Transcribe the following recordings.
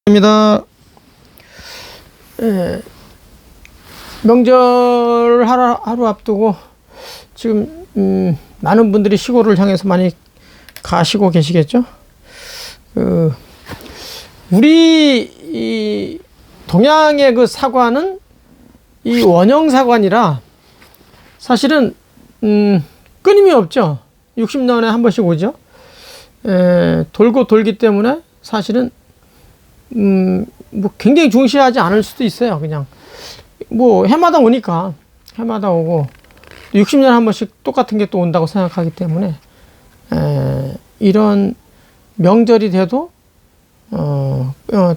입니다. 예, 명절 하루 앞두고 지금 많은 분들이 시골을 향해서 많이 가시고 계시겠죠. 우리 이 동양의 그 사과는 이 원형 사과니라 사실은 끊임이 없죠. 60년에 한 번씩 오죠. 돌고 돌기 때문에 사실은 뭐 굉장히 중시하지 않을 수도 있어요. 그냥 뭐 해마다 오니까 해마다 오고 60년에 한 번씩 똑같은 게 또 온다고 생각하기 때문에 이런 명절이 돼도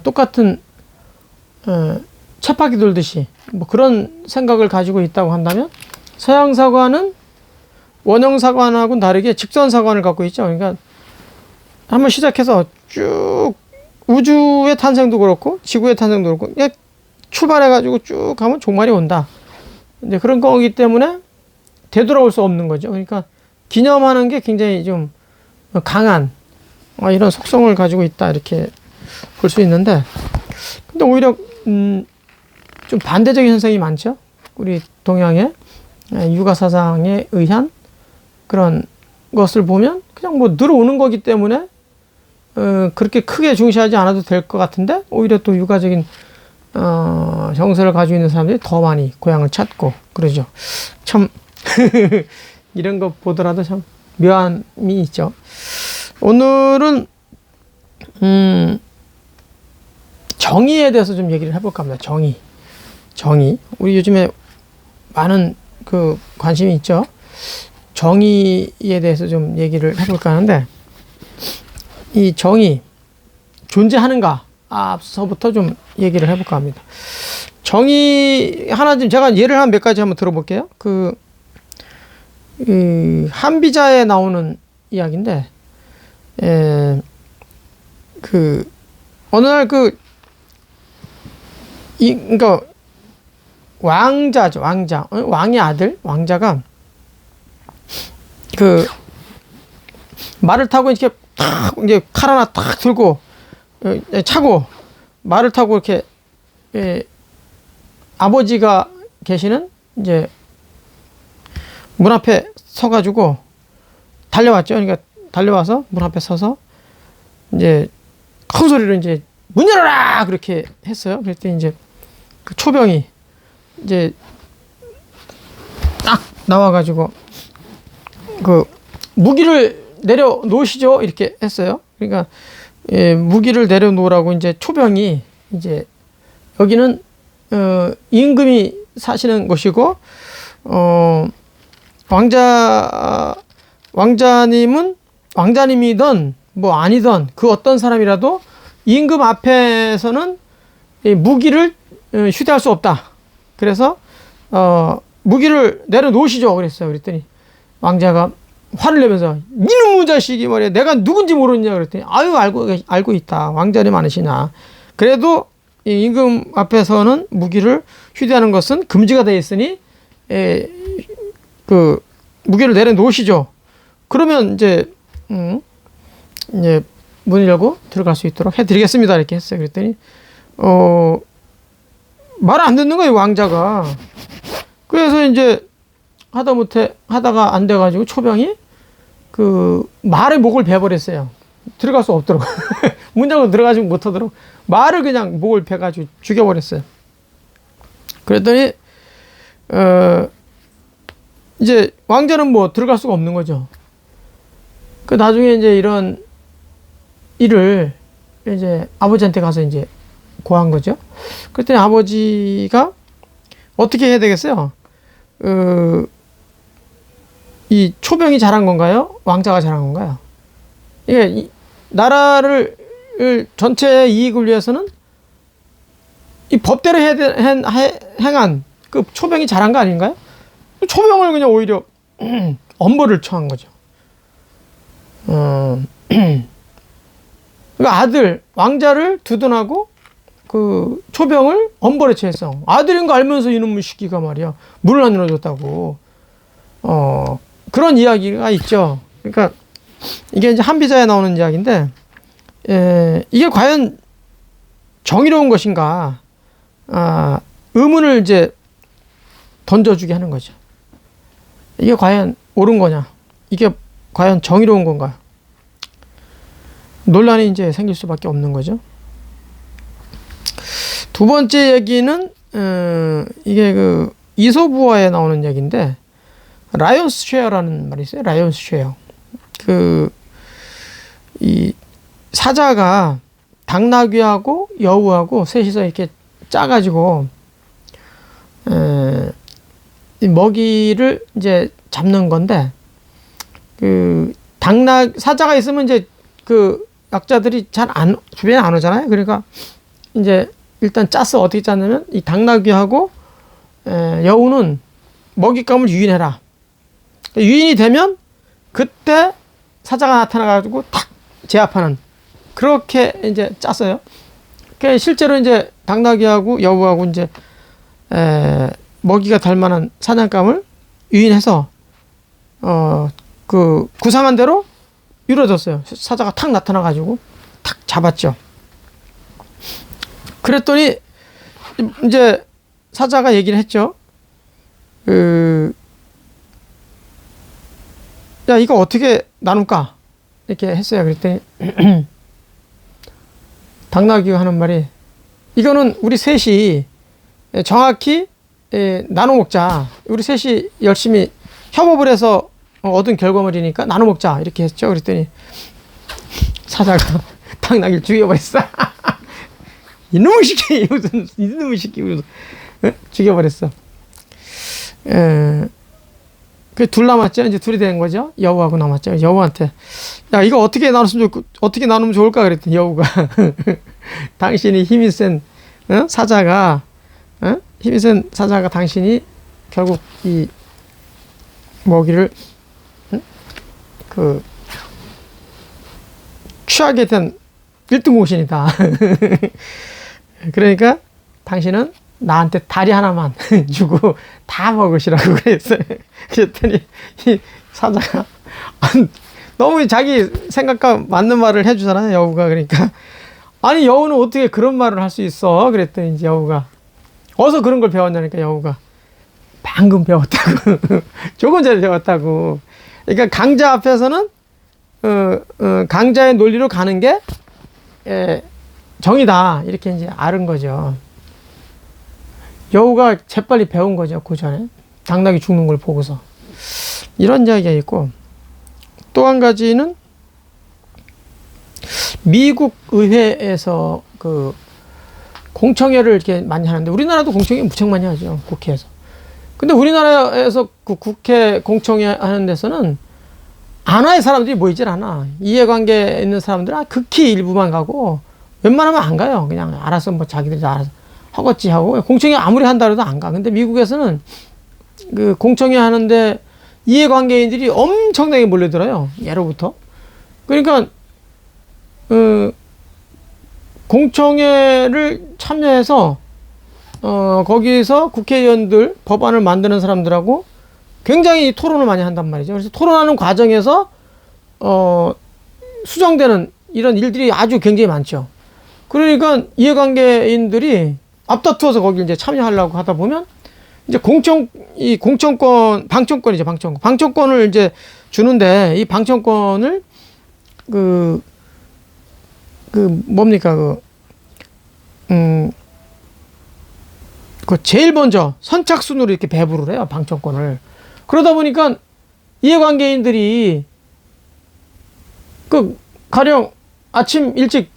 똑같은 채파기 돌듯이 뭐 그런 생각을 가지고 있다고 한다면, 서양 사과는 원형 사관하고는 다르게 직선 사관을 갖고 있죠. 그러니까 한번 시작해서 쭉 우주의 탄생도 그렇고 지구의 탄생도 그렇고 그냥 출발해가지고 쭉 가면 종말이 온다. 이제 그런 거기 때문에 되돌아올 수 없는 거죠. 그러니까 기념하는 게 굉장히 좀 강한 이런 속성을 가지고 있다, 이렇게 볼 수 있는데, 근데 오히려 좀 반대적인 현상이 많죠. 우리 동양의 육아 사상에 의한 그런 것을 보면 그냥 뭐 늘어오는 거기 때문에 그렇게 크게 중시하지 않아도 될 것 같은데, 오히려 또 육아적인 정서를 가지고 있는 사람들이 더 많이 고향을 찾고 그러죠. 참 이런 거 보더라도 참 묘함이 있죠. 오늘은 정의에 대해서 좀 얘기를 해볼까 합니다. 정의. 우리 요즘에 많은 그 관심이 있죠. 정의에 대해서 좀 얘기를 해볼까 하는데, 이 정의 존재하는가 앞서부터 좀 얘기를 해볼까 합니다. 정의 하나 좀 제가 예를 한 몇 가지 한번 들어볼게요. 한비자에 나오는 이야기인데, 어느 날 그러니까 왕자죠. 왕의 아들 왕자가 말을 타고 이렇게 탁 이제 칼 하나 탁 들고 차고 말을 타고 이렇게 아버지가 계시는 이제 문 앞에 서가지고 달려왔죠. 그러니까 달려와서 문 앞에 서서 이제 큰 소리로 이제 문 열어라 그렇게 했어요. 그랬더니 이제 그 초병이 이제 딱 나와가지고 무기를 내려 놓으시죠 이렇게 했어요. 그러니까 무기를 내려 놓으라고 이제 초병이, 이제 여기는 임금이 사시는 곳이고 왕자님이든 뭐 아니든 그 어떤 사람이라도 임금 앞에서는 무기를 휴대할 수 없다. 그래서 무기를 내려놓으시죠 그랬어요. 그랬더니 왕자가 화를 내면서 이놈의 자식이 말이야, 내가 누군지 모르냐 그랬더니 아유 알고 있다. 왕자님 아니시나. 그래도 임금 앞에서는 무기를 휴대하는 것은 금지가 되어 있으니 무기를 내려놓으시죠. 그러면 이제 문을 열고 들어갈 수 있도록 해드리겠습니다 이렇게 했어요. 그랬더니 말을 안 듣는 거예요 왕자가. 그래서 이제 하다가 안 돼가지고 초병이 말의 목을 베버렸어요. 들어갈 수 없도록. 문 열고 들어가지 못하도록 말을 그냥 목을 베가지고 죽여버렸어요. 그랬더니 이제 왕자는 뭐 들어갈 수가 없는 거죠. 나중에 이제 이런 일을 이제 아버지한테 가서 이제 고한 거죠. 그랬더니 아버지가 어떻게 해야 되겠어요? 이 초병이 잘한 건가요? 왕자가 잘한 건가요? 이게 나라를 전체의 이익을 위해서는 이 법대로 행한 그 초병이 잘한 거 아닌가요? 초병을 그냥 오히려 엄벌을 처한 거죠. 그러니까 왕자를 두둔하고 그 초병을 엄벌에 처했어. 아들인 거 알면서 이놈의 시기가 말이야 물을 안 열어줬다고. 그런 이야기가 있죠. 그러니까 이게 이제 한비자에 나오는 이야기인데, 이게 과연 정의로운 것인가, 의문을 이제 던져주게 하는 거죠. 이게 과연 옳은 거냐? 이게 과연 정의로운 건가? 논란이 이제 생길 수밖에 없는 거죠. 두 번째 얘기는 이게 그 이솝우화에 나오는 얘기인데, 라이온스 쉐어라는 말이 있어요. 라이온스 쉐어. 이 사자가 당나귀하고 여우하고 셋이서 이렇게 짜가지고 이 먹이를 이제 잡는 건데, 사자가 있으면 이제 그 약자들이 주변에 안 오잖아요. 그러니까 이제 일단 짜서 어떻게 짰냐면, 이 당나귀하고 여우는 먹잇감을 유인해라. 유인이 되면 그때 사자가 나타나가지고 탁 제압하는, 그렇게 이제 짰어요. 그러니까 실제로 이제 당나귀하고 여우하고 이제 먹이가 될 만한 사냥감을 유인해서 그 구상한 대로 이루어졌어요. 사자가 탁 나타나가지고 탁 잡았죠. 그랬더니 이제 사자가 얘기를 했죠. 야, 이거 어떻게 나눌까? 이렇게 했어요. 그랬더니 당나귀가 하는 말이, 이거는 우리 셋이 정확히 나눠 먹자. 우리 셋이 열심히 협업을 해서 얻은 결과물이니까 나눠 먹자. 이렇게 했죠. 그랬더니 사자가 당나귀를 죽여버렸어. 이놈의 새끼, 무슨 이놈의 새끼, 죽여버렸어. 그 둘 남았죠. 이제 둘이 된 거죠. 여우하고 남았죠. 여우한테, 야, 이거 어떻게 나누면 좋을까? 그랬더니 여우가 당신이 힘이 센 사자가, 힘이 센 사자가 당신이 결국 이 먹이를 취하게 된 1등 공신이다. 그러니까 당신은 나한테 다리 하나만 주고 다 먹으시라고 그랬어요. 그랬더니 이 사자가 너무 자기 생각과 맞는 말을 해주잖아요, 여우가. 그러니까, 아니, 여우는 어떻게 그런 말을 할 수 있어? 그랬더니 이제 여우가, 어디서 그런 걸 배웠냐니까 여우가, 방금 배웠다고. 조금 전에 배웠다고. 그러니까 강자 앞에서는 강자의 논리로 가는 게 정이다, 이렇게 이제 아는 거죠. 여우가 재빨리 배운 거죠, 그 전에. 당나귀 죽는 걸 보고서. 이런 이야기가 있고, 또 한 가지는 미국 의회에서 그 공청회를 이렇게 많이 하는데, 우리나라도 공청회 무척 많이 하죠, 국회에서. 근데 우리나라에서 그 국회 공청회 하는 데서는 안와의 사람들이 모이질 않아. 이해관계에 있는 사람들은 극히 일부만 가고, 웬만하면 안 가요. 그냥 알아서 뭐 자기들이 알아서 하겠지 하고, 공청회 아무리 한다 해도 안 가. 근데 미국에서는 그 공청회 하는데 이해관계인들이 엄청나게 몰려들어요, 예로부터. 그러니까 공청회를 참여해서 거기서 국회의원들, 법안을 만드는 사람들하고 굉장히 토론을 많이 한단 말이죠. 그래서 토론하는 과정에서 수정되는 이런 일들이 아주 굉장히 많죠. 그러니까 이해관계인들이 앞다투어서 거기 이제 참여하려고 하다 보면, 이제 방청권이죠, 방청권을 이제 주는데, 이 방청권을 제일 먼저 선착순으로 이렇게 배부를 해요, 방청권을. 그러다 보니까 이해관계인들이 가령 아침 일찍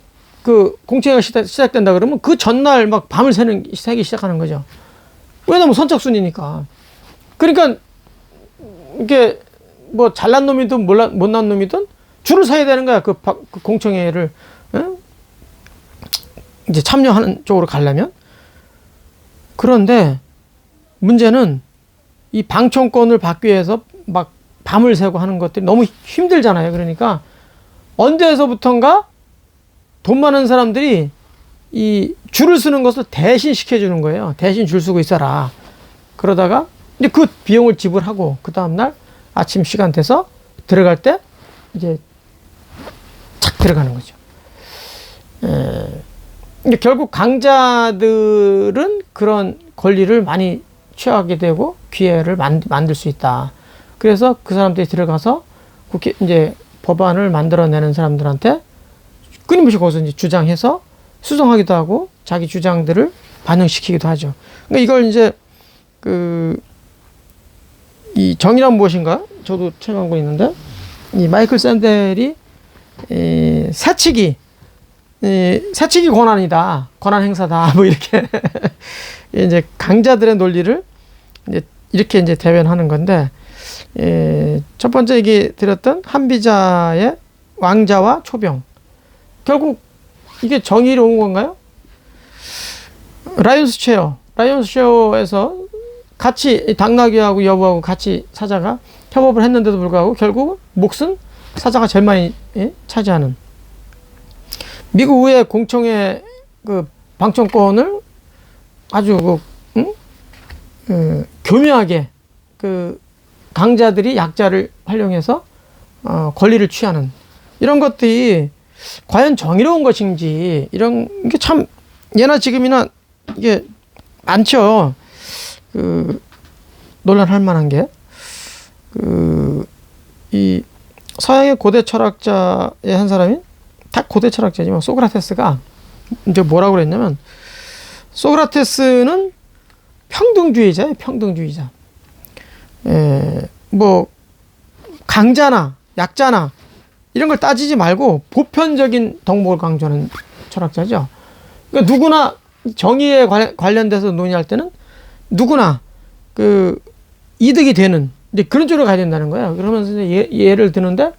공청회가 시작된다 그러면 그 전날 막 밤을 새기 시작하는 거죠. 왜냐면 선착순이니까. 그러니까 이게 뭐 잘난 놈이든 못난 놈이든 줄을 서야 되는 거야, 그 공청회를 이제 참여하는 쪽으로 가려면. 그런데 문제는 이 방청권을 받기 위해서 막 밤을 새고 하는 것들이 너무 힘들잖아요. 그러니까 언제서부턴가 돈 많은 사람들이 이 줄을 서는 것을 대신 시켜주는 거예요. 대신 줄 서고 있어라. 그러다가 이제 그 비용을 지불하고, 그 다음날 아침 시간 돼서 들어갈 때 이제 착 들어가는 거죠. 이제 결국 강자들은 그런 권리를 많이 취하게 되고 기회를 만들 수 있다. 그래서 그 사람들이 들어가서 국회 이제 법안을 만들어내는 사람들한테 끊임없이 거기서 이제 주장해서 수정하기도 하고 자기 주장들을 반영시키기도 하죠. 그러니까 이걸 이제 이 정의란 무엇인가? 저도 책하고 있는데 이 마이클 샌델이 사치기 권한이다, 권한 행사다, 뭐 이렇게 이제 강자들의 논리를 이렇게 이제 대변하는 건데, 첫 번째 얘기 드렸던 한비자의 왕자와 초병, 결국 이게 정의로운 건가요? 라이온스 쉐어에서 같이 당나귀하고 여부하고 같이 사자가 협업을 했는데도 불구하고 결국 몫은 사자가 제일 많이 차지하는, 미국 의회 공청회 그 방청권을 아주 교묘하게 그 강자들이 약자를 활용해서 권리를 취하는 이런 것들이 과연 정의로운 것인지, 이런 게 참 예나 지금이나 이게 많죠. 논란할 만한 게 이 서양의 고대 철학자의 한 사람인, 다 고대 철학자지만 소크라테스가 이제 뭐라고 그랬냐면, 소크라테스는 평등주의자예요. 평등주의자. 뭐 강자나 약자나 이런 걸 따지지 말고 보편적인 덕목을 강조하는 철학자죠. 그러니까 누구나 정의에 관련돼서 논의할 때는 누구나 그 이득이 되는 이제 그런 쪽으로 가야 된다는 거예요. 그러면서 이제 예를 드는데,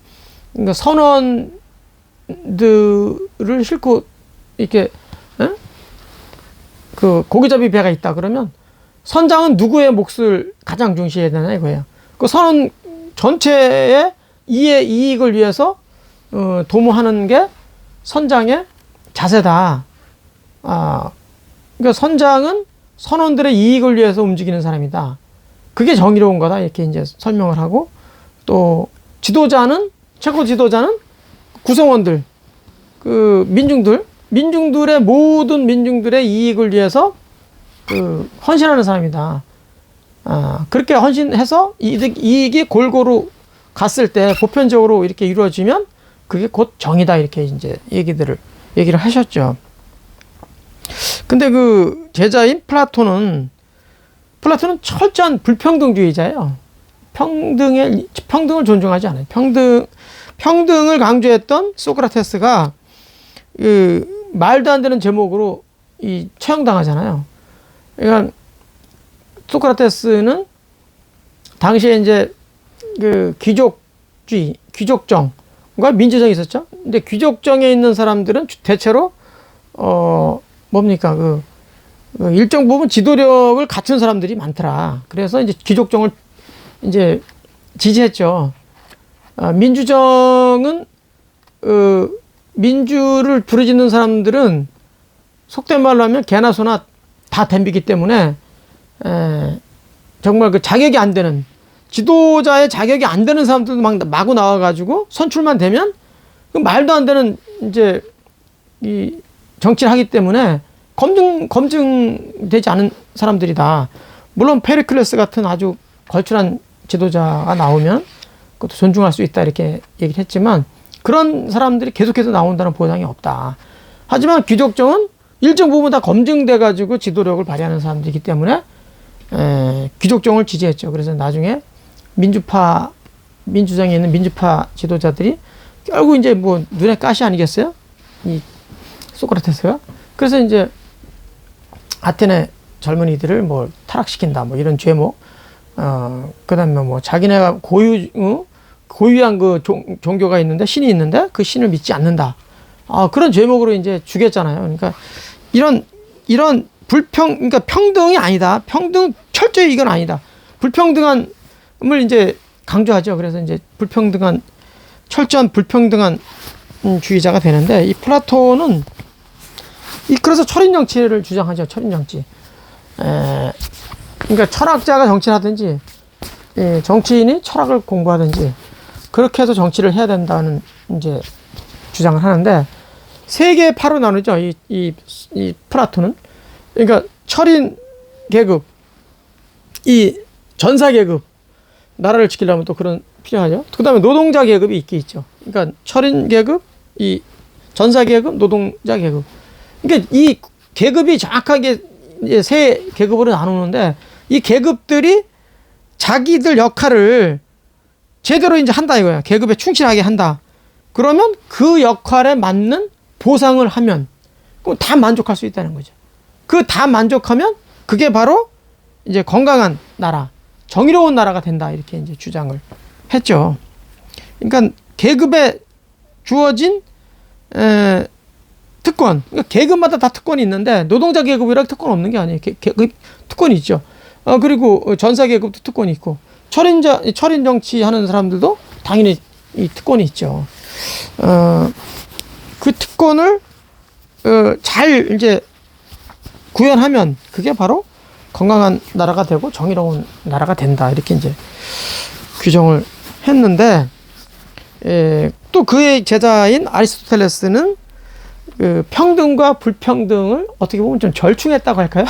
그러니까 선원들을 싣고 이렇게 그 고기잡이 배가 있다 그러면 선장은 누구의 몫을 가장 중시해야 되나 이거예요. 그 선원 전체의 이익을 위해서 도모하는 게 선장의 자세다. 그러니까 선장은 선원들의 이익을 위해서 움직이는 사람이다. 그게 정의로운 거다. 이렇게 이제 설명을 하고, 또 최고 지도자는 구성원들, 그 민중들의 모든 민중들의 이익을 위해서 헌신하는 사람이다. 그렇게 헌신해서 이익이 골고루 갔을 때 보편적으로 이렇게 이루어지면 그게 곧 정의다. 이렇게 이제 얘기를 하셨죠. 근데 그 제자인 플라톤은 철저한 불평등주의자예요. 평등을 존중하지 않아요. 평등을 강조했던 소크라테스가 말도 안 되는 제목으로 처형당하잖아요. 그러니까 소크라테스는 당시에 이제 그 귀족정과 민주정이 있었죠. 근데 귀족정에 있는 사람들은 대체로 일정 부분 지도력을 갖춘 사람들이 많더라. 그래서 이제 귀족정을 이제 지지했죠. 민주정은 민주를 부르짖는 사람들은 속된 말로 하면 개나 소나 다 덤비기 때문에 정말 그 자격이 안 되는, 지도자의 자격이 안 되는 사람들도 마구 나와가지고 선출만 되면 그 말도 안 되는 이제 이 정치를 하기 때문에 검증되지 않은 사람들이다. 물론 페리클레스 같은 아주 걸출한 지도자가 나오면 그것도 존중할 수 있다 이렇게 얘기를 했지만, 그런 사람들이 계속해서 나온다는 보장이 없다. 하지만 귀족정은 일정 부분 다 검증돼 가지고 지도력을 발휘하는 사람들이기 때문에 귀족정을 지지했죠. 그래서 나중에 민주정에 있는 민주파 지도자들이 결국 이제 뭐 눈에 가시 아니겠어요? 이 소크라테스가. 그래서 이제 아테네 젊은이들을 뭐 타락시킨다, 뭐 이런 죄목, 그 다음에 뭐 자기네가 고유한 그 종교가 있는데, 신이 있는데 그 신을 믿지 않는다. 그런 죄목으로 이제 죽였잖아요. 그러니까 이런 그러니까 평등이 아니다. 철저히 이건 아니다. 불평등함을 이제 강조하죠. 그래서 이제 철저한 불평등한 주의자가 되는데, 이 플라톤은 그래서 철인정치를 주장하죠. 철인정치. 그러니까 철학자가 정치를 하든지, 정치인이 철학을 공부하든지, 그렇게 해서 정치를 해야 된다는 이제 주장을 하는데, 세 개의 파로 나누죠. 이 플라톤은. 그러니까 철인 계급, 이 전사 계급, 나라를 지키려면 또 그런 필요하죠. 그 다음에 노동자 계급이 있죠. 그러니까 철인 계급, 이 전사 계급, 노동자 계급. 그러니까 이 계급이 정확하게 이제 세 계급으로 나누는데 이 계급들이 자기들 역할을 제대로 이제 한다 이거야. 계급에 충실하게 한다. 그러면 그 역할에 맞는 보상을 하면 그럼 다 만족할 수 있다는 거죠. 그 다 만족하면 그게 바로 이제 건강한 나라, 정의로운 나라가 된다 이렇게 이제 주장을 했죠. 그러니까 계급에 주어진 특권, 그러니까 계급마다 다 특권이 있는데 노동자 계급이라 특권 없는 게 아니에요. 계급 특권이 있죠. 그리고 전사 계급도 특권이 있고 철인 정치하는 사람들도 당연히 이 특권이 있죠. 그 특권을 잘 이제 구현하면 그게 바로 건강한 나라가 되고 정의로운 나라가 된다 이렇게 이제 규정을 했는데 또 그의 제자인 아리스토텔레스는 그 평등과 불평등을 어떻게 보면 좀 절충했다고 할까요?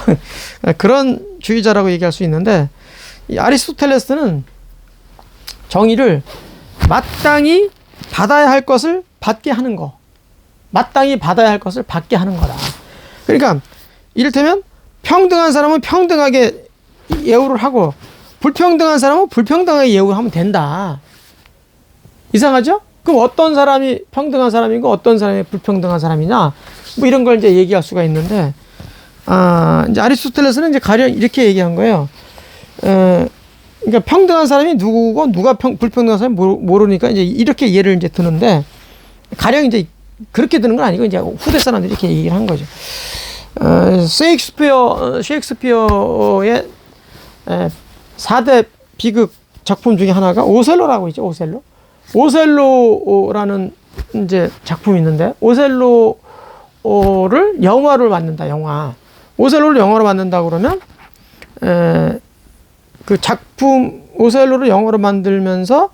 그런 주의자라고 얘기할 수 있는데 이 아리스토텔레스는 정의를 마땅히 받아야 할 것을 받게 하는 거, 마땅히 받아야 할 것을 받게 하는 거다. 그러니까 이를테면 평등한 사람은 평등하게 예우를 하고 불평등한 사람은 불평등하게 예우를 하면 된다. 이상하죠? 그럼 어떤 사람이 평등한 사람이고 어떤 사람이 불평등한 사람이냐? 뭐 이런 걸 이제 얘기할 수가 있는데, 이제 아리스토텔레스는 이제 가령 이렇게 얘기한 거예요. 그러니까 평등한 사람이 누구고 누가 불평등한 사람이 모르니까 이제 이렇게 예를 이제 드는데, 가령 이제 그렇게 드는 건 아니고 이제 후대 사람들이 이렇게 얘기를 한 거죠. 셰익스피어의 4대 비극 작품 중에 하나가 오셀로라고 있죠. 오셀로라는 이제 작품이 있는데 오셀로를 영화로 만든다. 오셀로를 영화로 만든다 그러면 그 작품 오셀로를 영화로 만들면서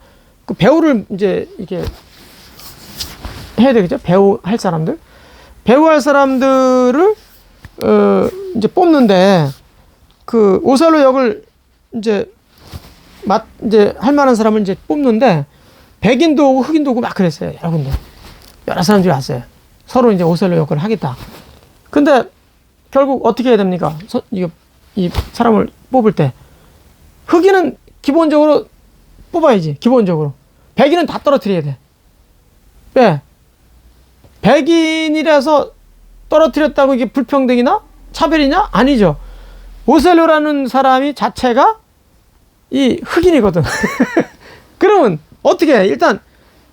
그 배우를 이제 이게 해야 되겠죠. 배우할 사람들을 이제 뽑는데 그 오셀로 역을 이제 할 만한 사람을 이제 뽑는데 백인도 오고 흑인도 오고 막 그랬어요. 여러 사람들이 왔어요. 서로 이제 오셀로 역을 하겠다. 근데 결국 어떻게 해야 됩니까? 이 사람을 뽑을 때 흑인은 기본적으로 뽑아야지. 기본적으로 백인은 다 떨어뜨려야 돼. 왜? 백인이라서 떨어뜨렸다고 이게 불평등이나 차별이냐? 아니죠. 오셀로라는 사람이 자체가 이 흑인이거든. 그러면 어떻게 해? 일단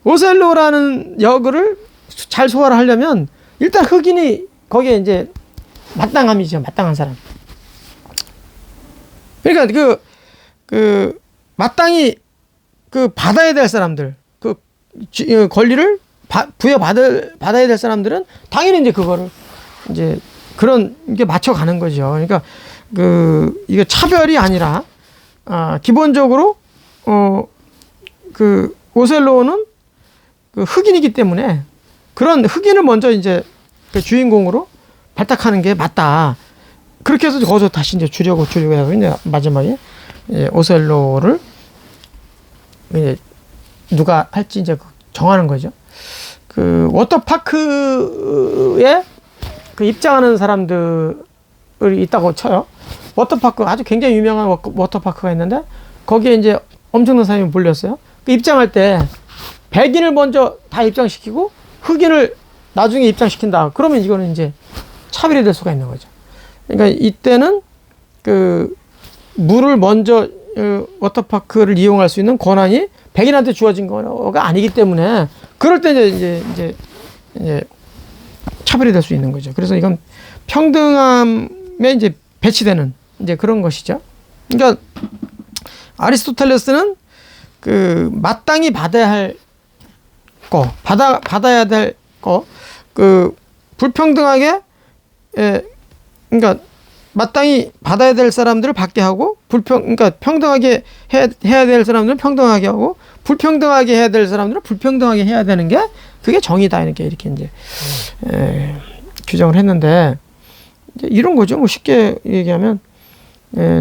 오셀로라는 역을 잘 소화를 하려면 일단 흑인이 거기에 이제 마땅함이죠. 마땅한 사람. 그러니까 그 마땅히 그 받아야 될 사람들, 그 권리를 받아야 될 사람들은 당연히 이제 그거를 이제 그런 게 맞춰가는 거죠. 그러니까 이게 차별이 아니라 기본적으로 그 오셀로는 그 흑인이기 때문에 그런 흑인을 먼저 이제 그 주인공으로 발탁하는 게 맞다. 그렇게 해서 거기서 다시 이제 주려고 해서 이제 마지막에 오셀로를 이제 누가 할지 이제 정하는 거죠. 그 워터파크에 그 입장하는 사람들이 있다고 쳐요. 워터파크 아주 굉장히 유명한 워터파크가 있는데 거기에 이제 엄청난 사람이 몰렸어요. 그 입장할 때 백인을 먼저 다 입장시키고 흑인을 나중에 입장시킨다. 그러면 이거는 이제 차별이 될 수가 있는 거죠. 그러니까 이때는 그 물을 먼저 워터파크를 이용할 수 있는 권한이 백인한테 주어진 거가 아니기 때문에 그럴 때 이제 차별이 될 수 있는 거죠. 그래서 이건 평등함에 이제 배치되는 이제 그런 것이죠. 그러니까 아리스토텔레스는 그 마땅히 받아야 할 거, 받아야 될 거, 그 불평등하게 그러니까 마땅히 받아야 될 사람들을 받게 하고 그러니까 평등하게 해야 될 사람들은 평등하게 하고 불평등하게 해야 될 사람들은 불평등하게 해야 되는 게 그게 정의다 이렇게 이제 규정을 했는데 이제 이런 거죠. 뭐 쉽게 얘기하면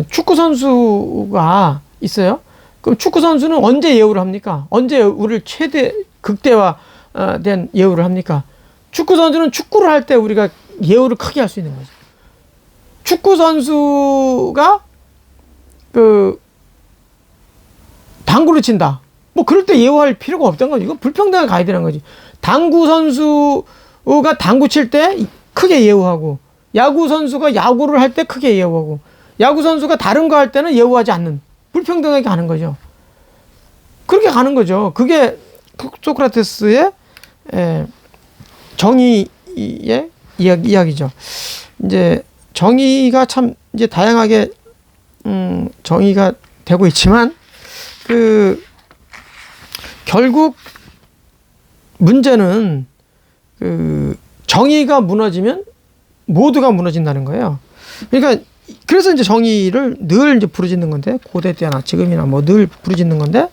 축구 선수가 있어요. 그럼 축구 선수는 언제 예우를 합니까? 언제 우리를 최대 극대화된 예우를 합니까? 축구 선수는 축구를 할 때 우리가 예우를 크게 할 수 있는 거죠. 축구 선수가 그 당구를 친다. 뭐 그럴 때 예우할 필요가 없다는 거죠. 이거 불평등하게 가야 되는 거지. 당구 선수가 당구 칠 때 크게 예우하고 야구 선수가 야구를 할 때 크게 예우하고 야구 선수가 다른 거 할 때는 예우하지 않는 불평등하게 가는 거죠. 그렇게 가는 거죠. 그게 소크라테스의 정의의 이야기죠. 이제 정의가 참 이제 다양하게 정의가 되고 있지만 그 결국 문제는 그 정의가 무너지면 모두가 무너진다는 거예요. 그러니까 그래서 이제 정의를 늘 이제 부르짖는 건데 고대 때나 지금이나 뭐 늘 부르짖는 건데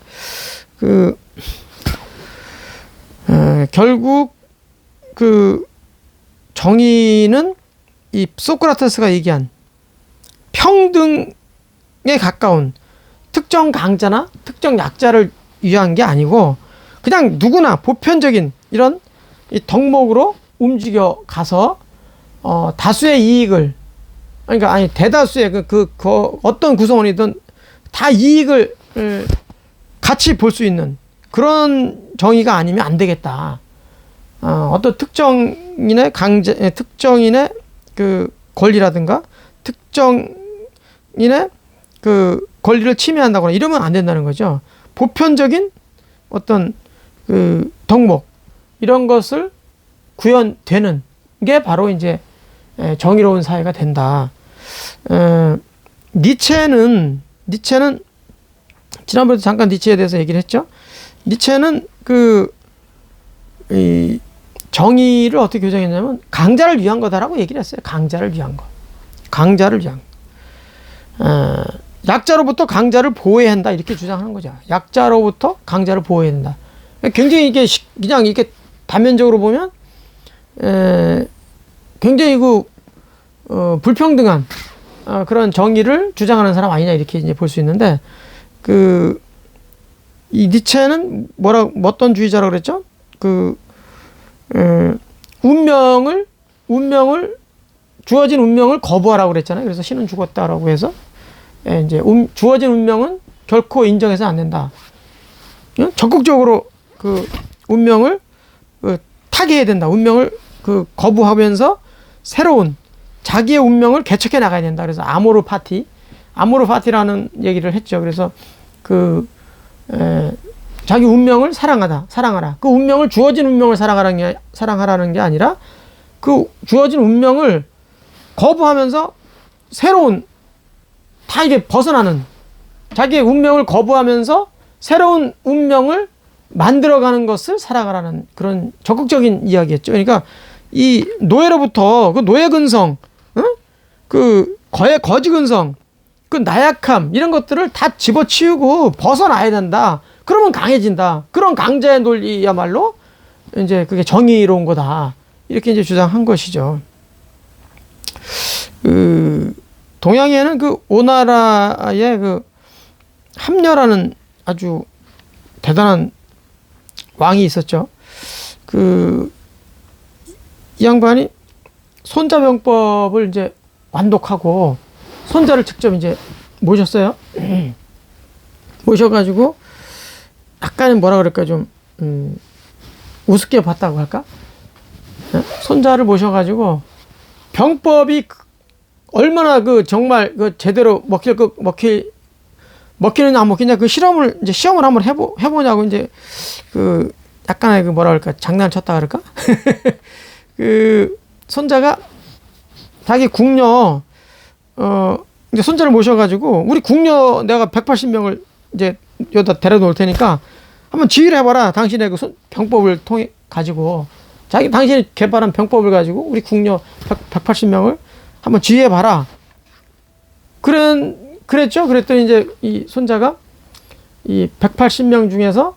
그 결국 그 정의는 이 소크라테스가 얘기한 평등에 가까운 특정 강자나 특정 약자를 위한 게 아니고 그냥 누구나 보편적인 이런 이 덕목으로 움직여 가서 다수의 이익을 그러니까 아니 대다수의 그 어떤 구성원이든 다 이익을 같이 볼 수 있는 그런 정의가 아니면 안 되겠다. 어떤 특정인의 특정인의 그 권리라든가 특정인의 그 권리를 침해한다거나 이러면 안 된다는 거죠. 보편적인 어떤 그 덕목 이런 것을 구현되는 게 바로 이제 정의로운 사회가 된다. 니체는 지난번에도 잠깐 니체에 대해서 얘기를 했죠. 니체는 이 정의를 어떻게 규정했냐면 강자를 위한 거다라고 얘기를 했어요. 강자를 위한 거. 강자를 위한 거. 약자로부터 강자를 보호해야 한다 이렇게 주장하는 거죠. 약자로부터 강자를 보호해야 된다. 굉장히 이게 그냥 이렇게 단면적으로 보면 굉장히 불평등한 그런 정의를 주장하는 사람 아니냐 이렇게 이제 볼 수 있는데 이 니체는 어떤 주의자라고 그랬죠? 운명을 주어진 운명을 거부하라고 그랬잖아요. 그래서 신은 죽었다라고 해서 이제 주어진 운명은 결코 인정해서 안 된다. 적극적으로 그 운명을 타개해야 된다. 운명을 거부하면서 새로운 자기의 운명을 개척해 나가야 된다. 그래서 아모르파티라는 얘기를 했죠. 그래서 자기 운명을 사랑하라. 그 운명을 주어진 운명을 사랑하라는 게 아니라 그 주어진 운명을 거부하면서 새로운 다 이게 벗어나는 자기의 운명을 거부하면서 새로운 운명을 만들어가는 것을 살아가라는 그런 적극적인 이야기였죠. 그러니까 이 노예로부터 그 노예 근성, 그 거지 근성, 그 나약함 이런 것들을 다 집어치우고 벗어나야 된다. 그러면 강해진다. 그런 강자의 논리야말로 이제 그게 정의로운 거다. 이렇게 이제 주장한 것이죠. 동양에는 오나라의 함녀라는 아주 대단한 왕이 있었죠. 이 양반이 손자병법을 이제 완독하고 손자를 직접 이제 모셨어요. 모셔가지고 약간은 뭐라 그럴까 좀 우습게 봤다고 할까? 손자를 모셔가지고 병법이 얼마나 정말 제대로 먹히느냐 안 먹히냐 시험을 한번 해보냐고 이제 약간의 뭐라 그럴까 장난을 쳤다 그럴까? 손자가 자기 궁녀 이제 손자를 모셔가지고 우리 궁녀 내가 180명을 이제 여기다 데려다 놓을 테니까 한번 지휘를 해봐라. 당신의 병법을 통해 가지고 당신이 개발한 병법을 가지고 우리 궁녀 180명을 한번 지휘해봐라. 그랬죠. 그랬더니 이제 이 손자가 이 180명 중에서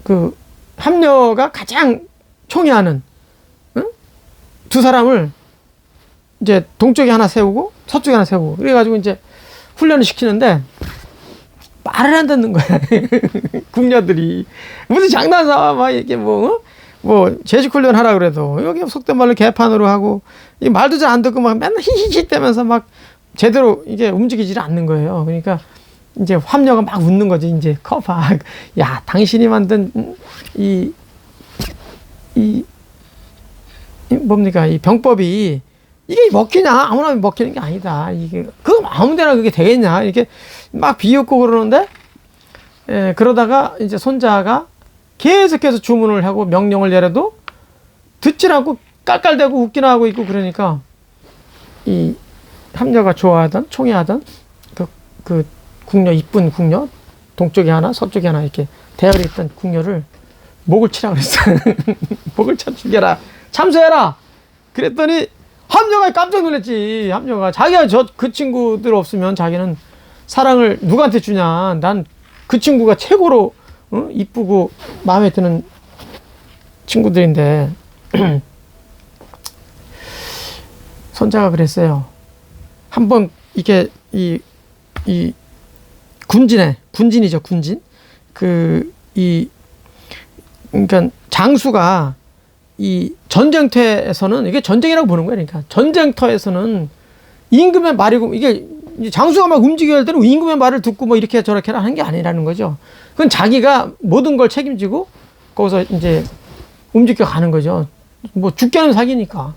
그 함녀가 가장 총애하는 두 사람을 이제 동쪽에 하나 세우고 서쪽에 하나 세우고 그래가지고 이제 훈련을 시키는데 말을 안 듣는 거야. 궁녀들이 무슨 장난삼아 막 이렇게 뭐 제식 훈련 하라 그래도 여기 속된 말로 개판으로 하고 이 말도 잘 안 듣고 막 맨날 히히히 떼면서 막 제대로 이게 움직이지를 않는 거예요. 그러니까 이제 함녀가 막 웃는 거지. 이제 커봐. 야, 당신이 만든 이 뭡니까? 이 병법이 이게 먹히냐? 아무나 먹히는 게 아니다. 이게 그거 아무데나 그게 되겠냐? 이렇게 막 비웃고 그러는데 그러다가 이제 손자가 계속해서 주문을 하고 명령을 내려도 듣질 않고 깔깔대고 웃기나 하고 있고 그러니까 이 함녀가 좋아하던 총애하던 그 궁녀 이쁜 궁녀 동쪽에 하나 서쪽에 하나 이렇게 대열에 있던 궁녀를 목을 치라 그랬어. 목을 쳐 죽여라. 참수해라. 그랬더니 함녀가 깜짝 놀랐지. 함녀가 자기가 그 친구들 없으면 자기는 사랑을 누구한테 주냐. 난 그 친구가 최고로 이쁘고 마음에 드는 친구들인데 손자가 그랬어요. 한번 이게 이 군진이죠, 군진. 그러니까 장수가 이 전쟁터에서는 이게 전쟁이라고 보는 거야. 그러니까 전쟁터에서는 임금의 말이고 이게 장수가 막 움직여야 할 때는 임금의 말을 듣고 뭐 이렇게 저렇게 하는 게 아니라는 거죠. 그건 자기가 모든 걸 책임지고 거기서 이제 움직여 가는 거죠. 뭐 죽게는 사기니까.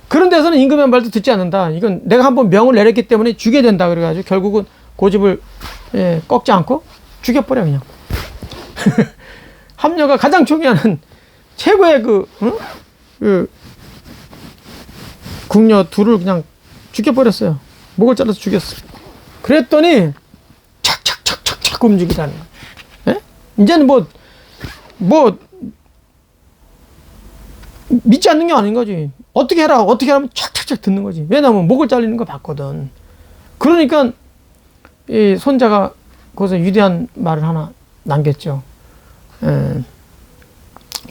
그런 데서는 임금의 말도 듣지 않는다. 이건 내가 한번 명을 내렸기 때문에 죽게 된다. 그래가지고 결국은 고집을 꺾지 않고 죽여버려 그냥. 함녀가 가장 존경하는 최고의 그 궁녀 둘을 그냥 죽여버렸어요. 목을 잘라서 죽였어. 그랬더니 착착착착착 움직이다는 거야. 이제는 뭐 믿지 않는 게 아닌 거지. 어떻게 해라 어떻게 하면 착착착 듣는 거지. 왜냐면 목을 잘리는 거 봤거든. 그러니까 이 손자가 거기서 위대한 말을 하나 남겼죠.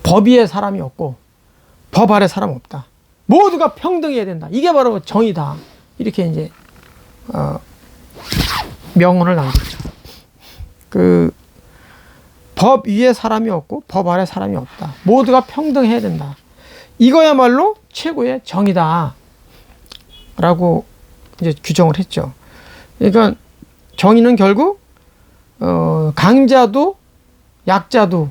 법 위에 사람이 없고 법 아래 사람 없다. 모두가 평등해야 된다. 이게 바로 정의다. 이렇게 이제 명언을 남겼죠. 그 법 위에 사람이 없고 법 아래 사람이 없다. 모두가 평등해야 된다. 이거야말로 최고의 정의다. 라고 이제 규정을 했죠. 그러니까 정의는 결국 강자도 약자도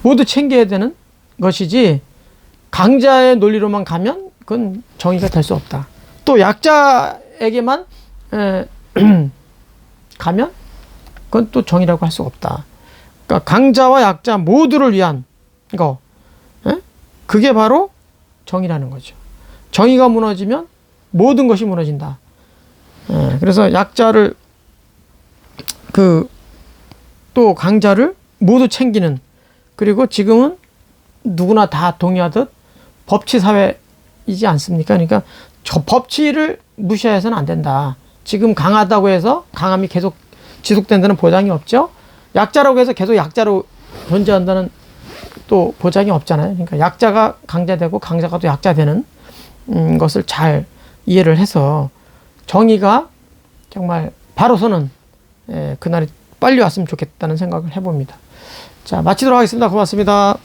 모두 챙겨야 되는 것이지 강자의 논리로만 가면 그건 정의가 될 수 없다. 또 약자에게만 가면 그건 또 정의라고 할 수 없다. 그러니까 강자와 약자 모두를 위한 거, 그게 바로 정의라는 거죠. 정의가 무너지면 모든 것이 무너진다. 그래서 약자를 또 강자를 모두 챙기는, 그리고 지금은 누구나 다 동의하듯 법치 사회이지 않습니까? 그러니까 저 법치를 무시해서는 안 된다. 지금 강하다고 해서 강함이 계속 지속된다는 보장이 없죠. 약자라고 해서 계속 약자로 존재한다는 또 보장이 없잖아요. 그러니까 약자가 강자되고 강자가 또 약자되는 것을 잘 이해를 해서 정의가 정말 바로 서는 그날이 빨리 왔으면 좋겠다는 생각을 해봅니다. 자, 마치도록 하겠습니다. 고맙습니다.